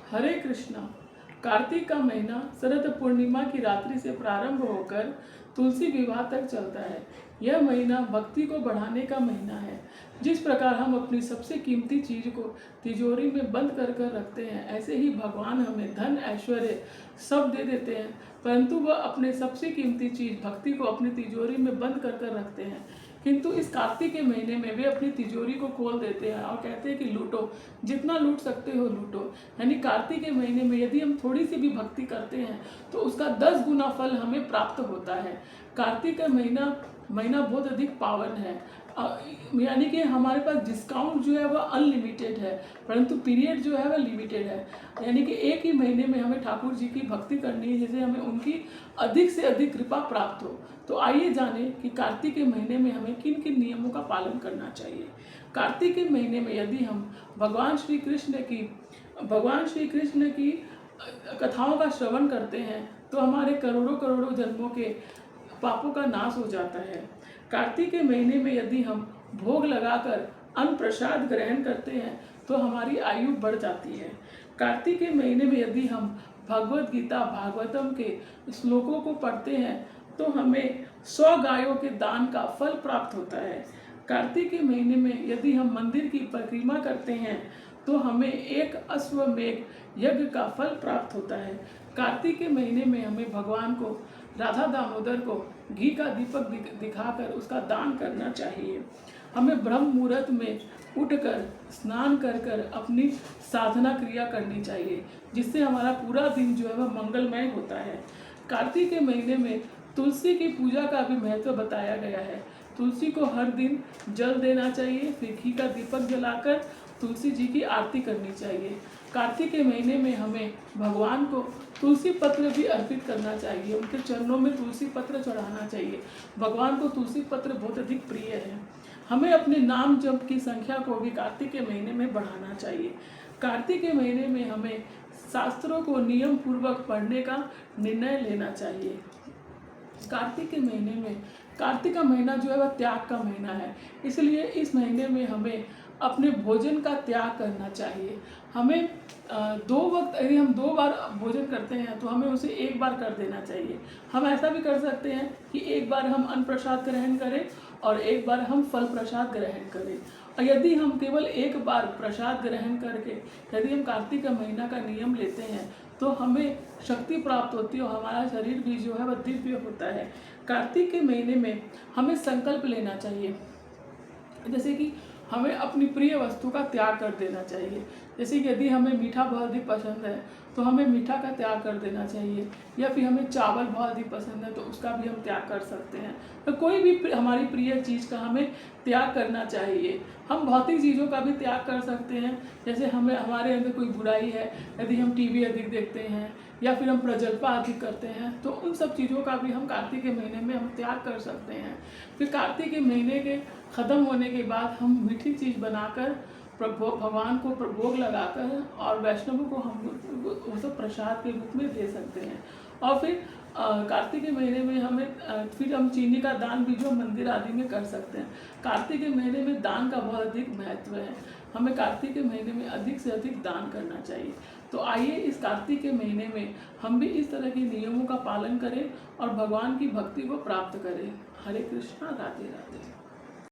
हरे कृष्णा। कार्तिक का महीना शरद पूर्णिमा की रात्रि से प्रारंभ होकर तुलसी विवाह तक चलता है। यह महीना भक्ति को बढ़ाने का महीना है। जिस प्रकार हम अपनी सबसे कीमती चीज को तिजोरी में बंद कर कर रखते हैं, ऐसे ही भगवान हमें धन ऐश्वर्य सब दे देते हैं, परंतु वह अपने सबसे कीमती चीज भक्ति को अपनी तिजोरी में बंद कर कर रखते हैं। किंतु इस कार्तिक के महीने में वे अपनी तिजोरी को खोल देते हैं और कहते हैं कि लूटो, जितना लूट सकते हो लूटो। यानी कार्तिक के महीने में यदि हम थोड़ी सी भी भक्ति करते हैं तो उसका 10 गुना फल हमें प्राप्त होता है। कार्तिक का महीना बहुत अधिक पावन है। यानी कि हमारे पास डिस्काउंट जो है वह अनलिमिटेड है, परंतु पीरियड जो है वह लिमिटेड है। यानी कि एक ही महीने में हमें ठाकुर जी की भक्ति करनी है, जिससे हमें उनकी अधिक से अधिक कृपा प्राप्त हो। तो आइए जानें कि कार्तिक के महीने में हमें किन किन नियमों का पालन करना चाहिए। कार्तिक के महीने में यदि हम भगवान श्री कृष्ण की कथाओं का श्रवण करते हैं तो हमारे करोड़ों करोड़ों जन्मों के पापों का नाश हो जाता है। कार्तिक के महीने में यदि हम भोग लगाकर अन्न प्रसाद ग्रहण करते हैं तो हमारी आयु बढ़ जाती है। कार्तिक के महीने में यदि हम भगवत गीता भागवतम के श्लोकों को पढ़ते हैं तो हमें 100 गायों के दान का फल प्राप्त होता है। कार्तिक के महीने में यदि हम मंदिर की परिक्रमा करते हैं तो हमें एक अश्वमेघ यज्ञ का फल प्राप्त होता है। कार्तिक के महीने में हमें भगवान को, राधा दामोदर को घी का दीपक दिखाकर उसका दान करना चाहिए। हमें ब्रह्म मुहूर्त में उठकर स्नान कर कर अपनी साधना क्रिया करनी चाहिए, जिससे हमारा पूरा दिन जो है वह मंगलमय होता है। कार्तिक के महीने में तुलसी की पूजा का भी महत्व बताया गया है। तुलसी को हर दिन जल देना चाहिए, फिर घी का दीपक जलाकर तुलसी जी की आरती करनी चाहिए। कार्तिक के महीने में हमें भगवान को तुलसी पत्र भी अर्पित करना चाहिए, उनके चरणों में तुलसी पत्र चढ़ाना चाहिए। भगवान को तुलसी पत्र बहुत अधिक प्रिय है। हमें अपने नाम जप की संख्या को भी कार्तिक के महीने में बढ़ाना चाहिए। कार्तिक के महीने में हमें शास्त्रों को नियम पूर्वक पढ़ने का निर्णय लेना चाहिए। कार्तिक के महीने में, कार्तिक का महीना जो है वह त्याग का महीना है, इसलिए इस महीने में हमें अपने भोजन का त्याग करना चाहिए। हमें 2 वक्त, यदि हम 2 बार भोजन करते हैं तो हमें उसे 1 बार कर देना चाहिए। हम ऐसा भी कर सकते हैं कि 1 बार हम अन्न प्रसाद ग्रहण करें और 1 बार हम फल प्रसाद ग्रहण करें। और यदि हम केवल 1 बार प्रसाद ग्रहण करके यदि हम कार्तिक का महीना का नियम लेते हैं तो हमें शक्ति प्राप्त होती है और हमारा शरीर भी जो है वह दिव्य होता है। कार्तिक के महीने में हमें संकल्प लेना चाहिए, जैसे कि हमें अपनी प्रिय वस्तु का त्याग कर देना चाहिए। जैसे कि यदि हमें मीठा बहुत अधिक पसंद है तो हमें मीठा का त्याग कर देना चाहिए, या फिर हमें चावल बहुत अधिक पसंद है तो उसका भी हम त्याग कर सकते हैं। तो कोई भी हमारी प्रिय चीज़ का हमें त्याग करना चाहिए। हम भौतिक चीज़ों का भी त्याग कर सकते हैं, जैसे हमारे अंदर कोई बुराई है, यदि हम टीवी अधिक देखते हैं या फिर हम प्रजल्पा अधिक करते हैं तो उन सब चीज़ों का भी हम कार्तिक के महीने में हम त्याग कर सकते हैं। फिर कार्तिक के महीने के ख़त्म होने के बाद हम मीठी चीज़ बनाकर भगवान को भोग लगाकर और वैष्णवों को हम वो सब प्रसाद के रूप में दे सकते हैं। और फिर कार्तिक के महीने में हमें फिर हम चीनी का दान भी जो मंदिर आदि में कर सकते हैं। कार्तिक के महीने में दान का बहुत अधिक महत्व है। हमें कार्तिक के महीने में अधिक से अधिक दान करना चाहिए। तो आइए इस कार्तिक के महीने में हम भी इस तरह के नियमों का पालन करें और भगवान की भक्ति को प्राप्त करें। हरे कृष्णा, राधे राधे।